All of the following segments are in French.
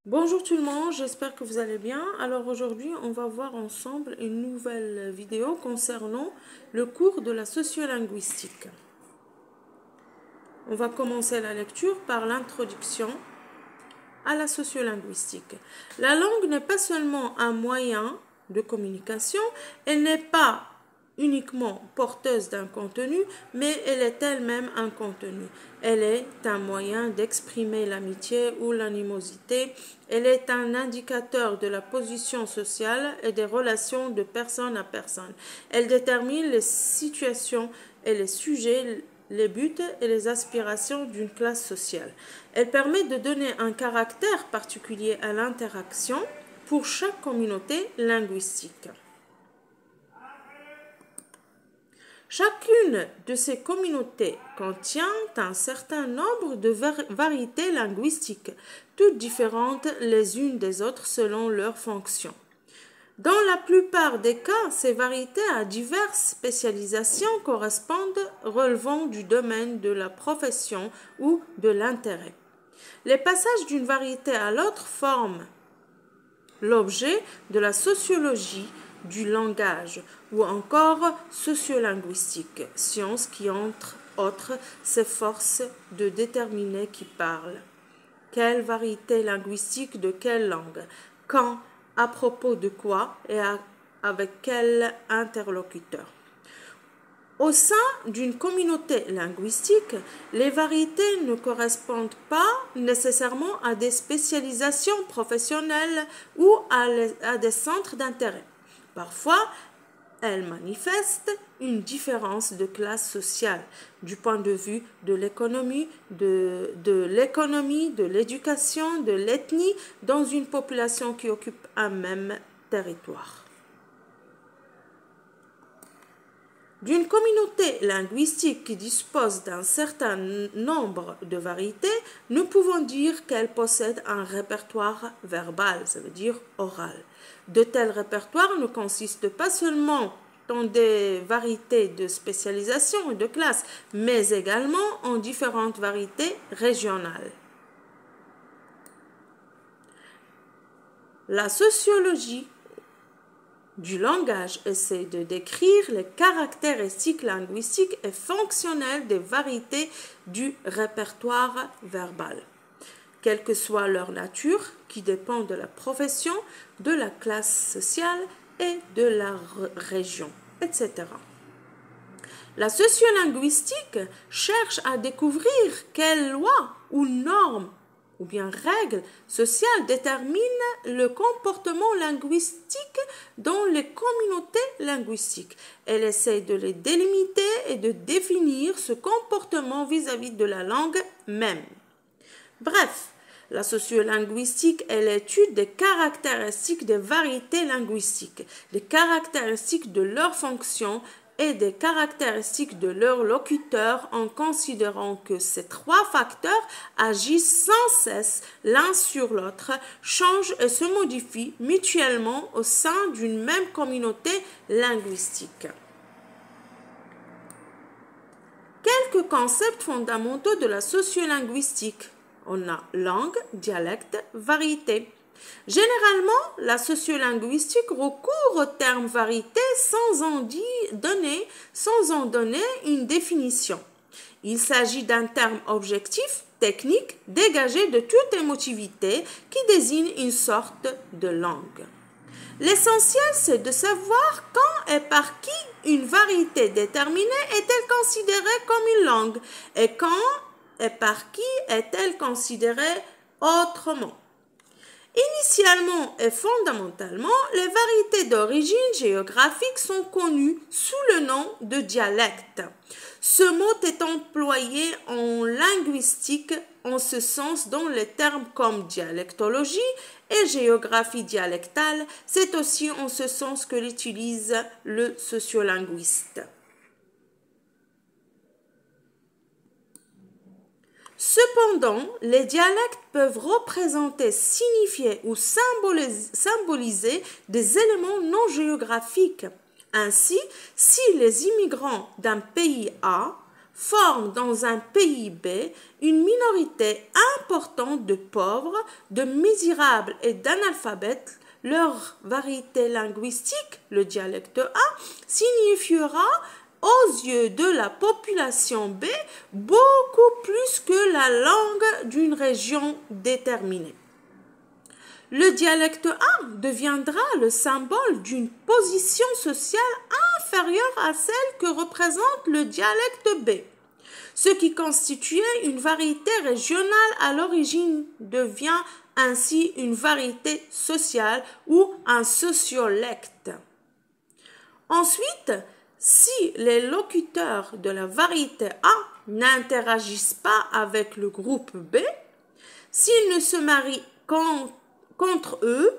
Bonjour tout le monde, j'espère que vous allez bien. Alors aujourd'hui, on va voir ensemble une nouvelle vidéo concernant le cours de la sociolinguistique. On va commencer la lecture par l'introduction à la sociolinguistique. La langue n'est pas seulement un moyen de communication, elle n'est pas uniquement porteuse d'un contenu, mais elle est elle-même un contenu. Elle est un moyen d'exprimer l'amitié ou l'animosité. Elle est un indicateur de la position sociale et des relations de personne à personne. Elle détermine les situations et les sujets, les buts et les aspirations d'une classe sociale. Elle permet de donner un caractère particulier à l'interaction pour chaque communauté linguistique. Chacune de ces communautés contient un certain nombre de variétés linguistiques, toutes différentes les unes des autres selon leurs fonctions. Dans la plupart des cas, ces variétés à diverses spécialisations correspondent relevant du domaine de la profession ou de l'intérêt. Les passages d'une variété à l'autre forment l'objet de la sociologie du langage ou encore sociolinguistique, science qui entre autres s'efforce de déterminer qui parle, quelle variété linguistique de quelle langue, quand, à propos de quoi et avec quel interlocuteur. Au sein d'une communauté linguistique, les variétés ne correspondent pas nécessairement à des spécialisations professionnelles ou à des centres d'intérêt. Parfois, elles manifestent une différence de classe sociale du point de vue de l'économie, de l'éducation, de l'ethnie dans une population qui occupe un même territoire. D'une communauté linguistique qui dispose d'un certain nombre de variétés, nous pouvons dire qu'elle possède un répertoire verbal, ça veut dire oral. De tels répertoires ne consistent pas seulement dans des variétés de spécialisation et de classe, mais également en différentes variétés régionales. La sociologie du langage essaie de décrire les caractéristiques linguistiques et fonctionnelles des variétés du répertoire verbal, quelle que soit leur nature, qui dépend de la profession, de la classe sociale et de la région, etc. La sociolinguistique cherche à découvrir quelles lois ou normes ou bien règles sociales déterminent le comportement linguistique dans les communautés linguistiques. Elle essaie de les délimiter et de définir ce comportement vis-à-vis de la langue même. Bref, la sociolinguistique est l'étude des caractéristiques des variétés linguistiques, des caractéristiques de leurs fonctions et des caractéristiques de leurs locuteurs en considérant que ces trois facteurs agissent sans cesse l'un sur l'autre, changent et se modifient mutuellement au sein d'une même communauté linguistique. Quelques concepts fondamentaux de la sociolinguistique. On a langue, dialecte, variété. Généralement, la sociolinguistique recourt au terme variété sans en donner une définition. Il s'agit d'un terme objectif, technique, dégagé de toute émotivité qui désigne une sorte de langue. L'essentiel, c'est de savoir quand et par qui une variété déterminée est-elle considérée comme une langue et quand et par qui est-elle considérée autrement. Initialement et fondamentalement, les variétés d'origine géographique sont connues sous le nom de dialecte. Ce mot est employé en linguistique en ce sens dans les termes comme dialectologie et géographie dialectale. C'est aussi en ce sens que l'utilise le sociolinguiste. Cependant, les dialectes peuvent représenter, signifier ou symboliser des éléments non géographiques. Ainsi, si les immigrants d'un pays A forment dans un pays B une minorité importante de pauvres, de misérables et d'analphabètes. Leur variété linguistique, le dialecte A, signifiera aux yeux de la population B beaucoup plus que la langue d'une région déterminée. Le dialecte A deviendra le symbole d'une position sociale inférieure à celle que représente le dialecte B. Ce qui constituait une variété régionale à l'origine devient ainsi une variété sociale ou un sociolecte. Ensuite, si les locuteurs de la variété A n'interagissent pas avec le groupe B, s'ils ne se marient qu'entre eux,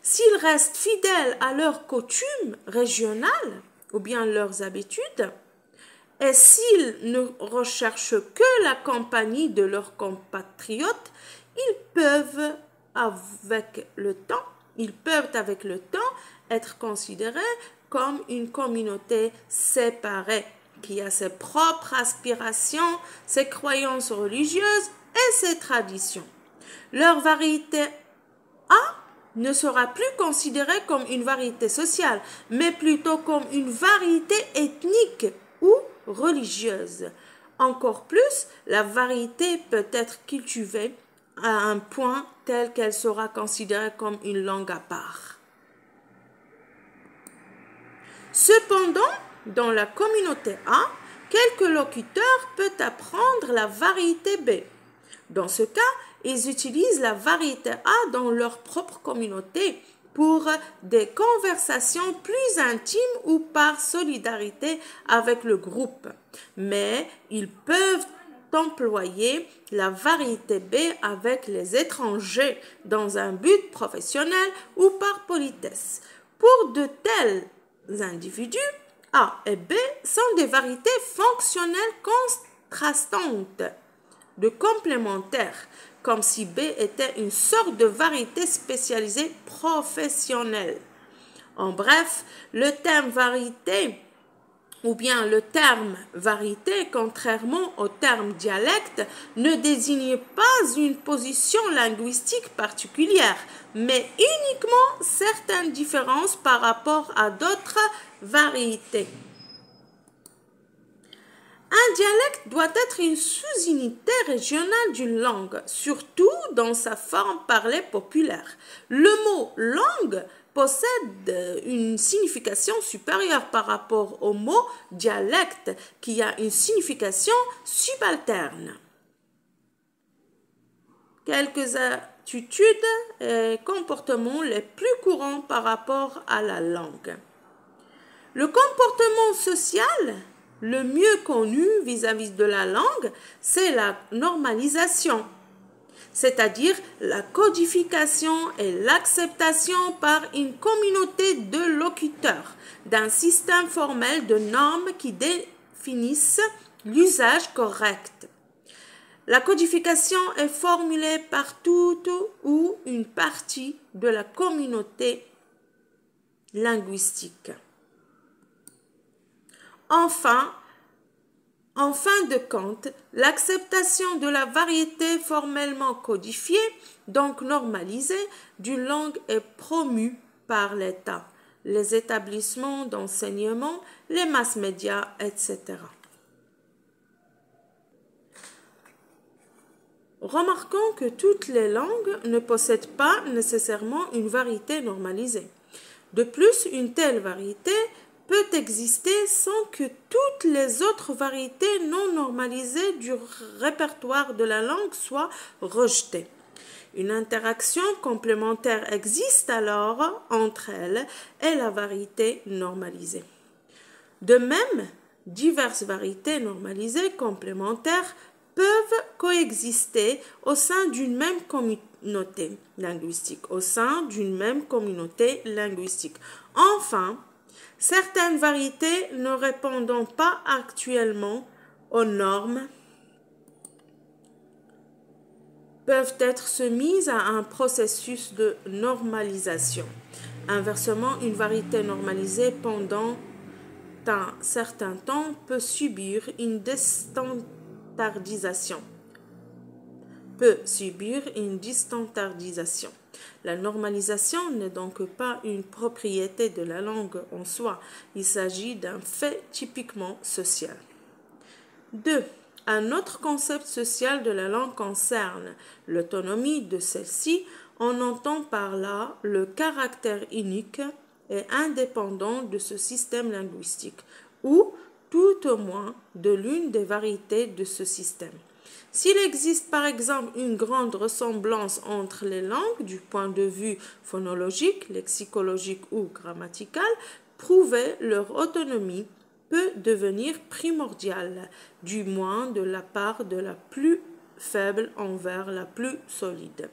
s'ils restent fidèles à leurs coutumes régionales ou bien leurs habitudes, et s'ils ne recherchent que la compagnie de leurs compatriotes, ils peuvent avec le temps être considérés comme une communauté séparée qui a ses propres aspirations, ses croyances religieuses et ses traditions. Leur variété A ne sera plus considérée comme une variété sociale, mais plutôt comme une variété ethnique ou religieuse. Encore plus, la variété peut être cultivée à un point tel qu'elle sera considérée comme une langue à part. Cependant, dans la communauté A, quelques locuteurs peuvent apprendre la variété B. Dans ce cas, ils utilisent la variété A dans leur propre communauté pour des conversations plus intimes ou par solidarité avec le groupe. Mais ils peuvent employer la variété B avec les étrangers dans un but professionnel ou par politesse. Pour de tels individus, A et B sont des variétés fonctionnelles contrastantes, de complémentaires, comme si B était une sorte de variété spécialisée professionnelle. En bref, le terme variété ou bien le terme variété, contrairement au terme dialecte, ne désigne pas une position linguistique particulière, mais uniquement certaines différences par rapport à d'autres variétés. Un dialecte doit être une sous-unité régionale d'une langue, surtout dans sa forme parlée populaire. Le mot « langue » possède une signification supérieure par rapport au mot « dialecte » qui a une signification subalterne. Quelques attitudes et comportements les plus courants par rapport à la langue. Le comportement social le mieux connu vis-à-vis de la langue, c'est la normalisation, c'est-à-dire la codification et l'acceptation par une communauté de locuteurs d'un système formel de normes qui définissent l'usage correct. La codification est formulée par toute ou une partie de la communauté linguistique. Enfin, en fin de compte, l'acceptation de la variété formellement codifiée, donc normalisée, d'une langue est promue par l'État, les établissements d'enseignement, les mass médias, etc. Remarquons que toutes les langues ne possèdent pas nécessairement une variété normalisée. De plus, une telle variété peut exister sans que toutes les autres variétés non normalisées du répertoire de la langue soient rejetées. Une interaction complémentaire existe alors entre elles et la variété normalisée. De même, diverses variétés normalisées complémentaires peuvent coexister au sein d'une même communauté linguistique. Enfin, certaines variétés ne répondant pas actuellement aux normes peuvent être soumises à un processus de normalisation. Inversement, une variété normalisée d'un certain temps peut subir une déstandardisation. La normalisation n'est donc pas une propriété de la langue en soi, il s'agit d'un fait typiquement social. 2. Un autre concept social de la langue concerne l'autonomie de celle-ci. On entend par là le caractère unique et indépendant de ce système linguistique, ou tout au moins de l'une des variétés de ce système. S'il existe par exemple une grande ressemblance entre les langues du point de vue phonologique, lexicologique ou grammatical, prouver leur autonomie peut devenir primordial, du moins de la part de la plus faible envers la plus solide.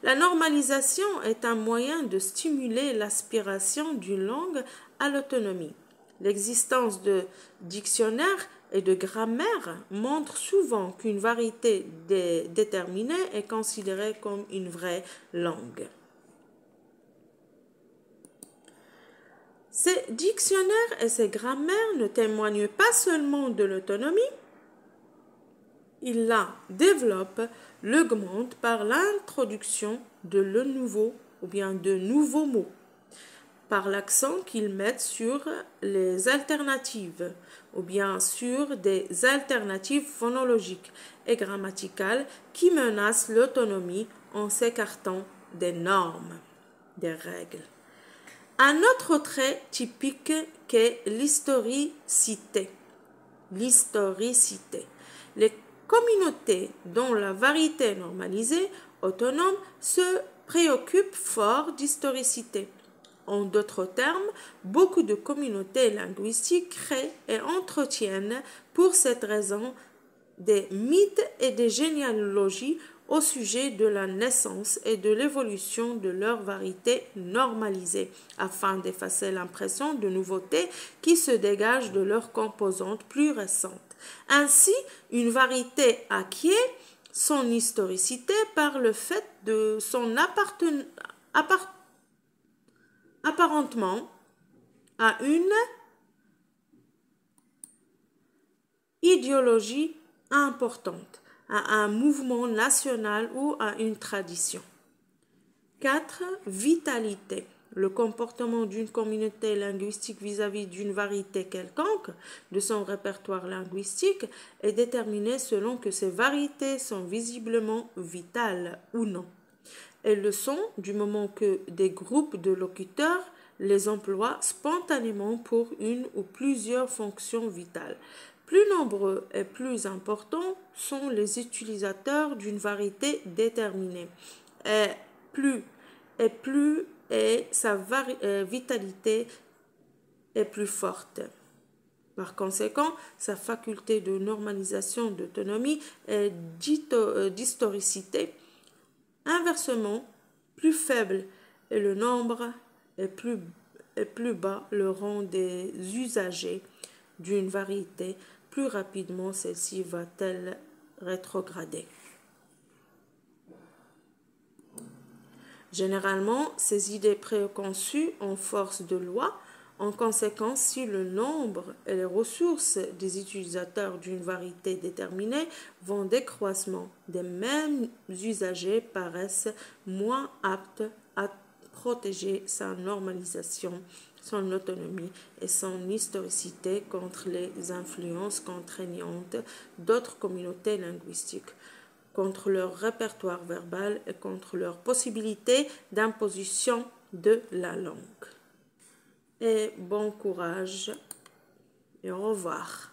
La normalisation est un moyen de stimuler l'aspiration d'une langue à l'autonomie. L'existence de dictionnaires et de grammaire montre souvent qu'une variété déterminée est considérée comme une vraie langue. Ces dictionnaires et ces grammaires ne témoignent pas seulement de l'autonomie, ils la développent, l'augmentent par l'introduction de nouveaux mots, par l'accent qu'ils mettent sur les alternatives ou bien sur des alternatives phonologiques et grammaticales qui menacent l'autonomie en s'écartant des normes, des règles. Un autre trait typique qu'est l'historicité. Les communautés dont la variété est normalisée, autonome, se préoccupent fort d'historicité. En d'autres termes, beaucoup de communautés linguistiques créent et entretiennent pour cette raison des mythes et des généalogies au sujet de la naissance et de l'évolution de leur variété normalisée, afin d'effacer l'impression de nouveauté qui se dégage de leurs composantes plus récentes. Ainsi, une variété acquiert son historicité par le fait de son apparentement à une idéologie importante, à un mouvement national ou à une tradition. 4. Vitalité. Le comportement d'une communauté linguistique vis-à-vis d'une variété quelconque de son répertoire linguistique est déterminé selon que ces variétés sont visiblement vitales ou non. Elles le sont du moment que des groupes de locuteurs les emploient spontanément pour une ou plusieurs fonctions vitales. Plus nombreux et plus importants sont les utilisateurs d'une variété déterminée. Et sa vitalité est plus forte. Par conséquent, sa faculté de normalisation, d'autonomie et d'historicité, inversement, plus faible et le nombre est plus bas le rang des usagers d'une variété, plus rapidement celle-ci va-t-elle rétrograder. Généralement, ces idées préconçues en force de loi. En conséquence, si le nombre et les ressources des utilisateurs d'une variété déterminée vont décroissement, des mêmes usagers paraissent moins aptes à protéger sa normalisation, son autonomie et son historicité contre les influences contraignantes d'autres communautés linguistiques, contre leur répertoire verbal et contre leur possibilité d'imposition de la langue. Et bon courage et au revoir.